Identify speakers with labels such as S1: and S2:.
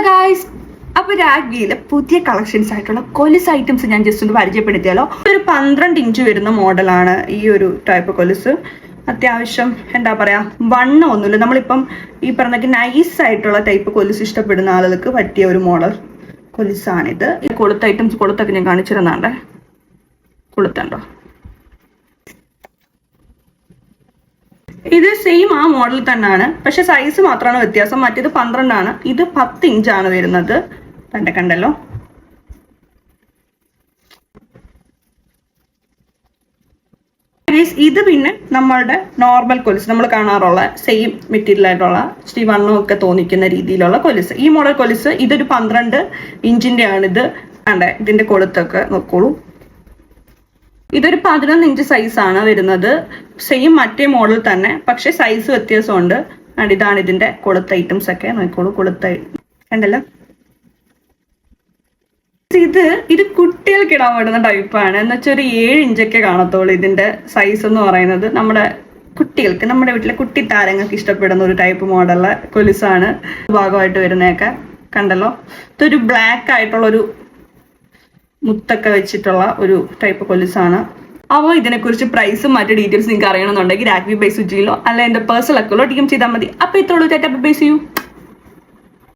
S1: Guys, അപ്പൊ രാഗ്വിയിലെ പുതിയ collections ആയിട്ടുള്ള കൊലുസ് ഐറ്റംസ് ഞാൻ ജസ്റ്റ് ഒന്ന് പരിചയപ്പെടുത്തിയാലോ. ഒരു 12 ഇഞ്ച് വരുന്ന മോഡലാണ് ഈ ഒരു ടൈപ്പ് കൊലുസ്. അത്യാവശ്യം എന്താ പറയാ, വണ്ണം ഒന്നുമില്ല. നമ്മളിപ്പം ഈ പറഞ്ഞ നൈസ് ആയിട്ടുള്ള ടൈപ്പ് കൊലുസ് ഇഷ്ടപ്പെടുന്ന ആളുകൾക്ക് പറ്റിയ ഒരു മോഡൽ കൊലുസാണിത്. ഈ കൊളുത്ത ഐറ്റംസ് കൊളുത്തൊക്കെ ഞാൻ കാണിച്ചിരുന്നാണ്ടേ. കൊളുത്തുണ്ടോ? ഇത് സെയിം ആ മോഡൽ തന്നെയാണ്, പക്ഷെ സൈസ് മാത്രമാണ് വ്യത്യാസം. മറ്റേത് 12 ആണ്, ഇത് 10 ഇഞ്ചാണ് വരുന്നത്. കണ്ടല്ലോ. ഇത് പിന്നെ നമ്മളുടെ നോർമൽ കൊലുസ്, നമ്മൾ കാണാറുള്ള സെയിം മെറ്റീരിയൽ ആയിട്ടുള്ള ഇച്ചിരി വണ്ണം ഒക്കെ തോന്നിക്കുന്ന രീതിയിലുള്ള കൊലുസ്. ഈ മോഡൽ കൊലുസ് ഇതൊരു 12 ഇഞ്ചിന്റെ ആണ്. ഇത് വേണ്ടേ, ഇതിന്റെ കൊളുത്തൊക്കെ നോക്കോളൂ. ഇതൊരു 11 ഇഞ്ച് സൈസാണ് വരുന്നത്. സെയിം മറ്റേ മോഡൽ തന്നെ, പക്ഷെ സൈസ് വ്യത്യാസമുണ്ട്. ഇതാണ് ഇതിന്റെ കൊളുത്ത ഐറ്റംസ് ഒക്കെ നോക്കോളൂ. കൊളുത്ത കണ്ടല്ലോ. ഇത് കുട്ടികൾക്ക് ഇടാൻ പറ്റുന്ന ടൈപ്പാണ്. എന്ന് വെച്ചാൽ ഒരു 7 ഇഞ്ചൊക്കെ കാണത്തുള്ളൂ ഇതിന്റെ സൈസ് എന്ന് പറയുന്നത്. നമ്മുടെ കുട്ടികൾക്ക്, നമ്മുടെ വീട്ടിലെ കുട്ടി താരങ്ങൾക്ക് ഇഷ്ടപ്പെടുന്ന ഒരു ടൈപ്പ് മോഡലുള്ള കൊലുസാണ്. ഭാഗമായിട്ട് വരുന്നതൊക്കെ കണ്ടല്ലോ. ഇതൊരു ബ്ലാക്ക് ആയിട്ടുള്ള ഒരു മുത്തൊക്കെ വെച്ചിട്ടുള്ള ഒരു ടൈപ്പ് കൊലുസാണ്. അപ്പോൾ ഇതിനെക്കുറിച്ച് പ്രൈസും മറ്റു ഡീറ്റെയിൽസ് നിങ്ങൾക്ക് അറിയണമെന്നുണ്ടെങ്കിൽ രാഗ്വി ബൈ സുജിയിലോ അല്ല എൻ്റെ പേഴ്സണൽ അക്കൗണ്ടിലോ DM ചെയ്താൽ മതി. അപ്പോൾ ഇത്രയുള്ളൂ. Bye see U.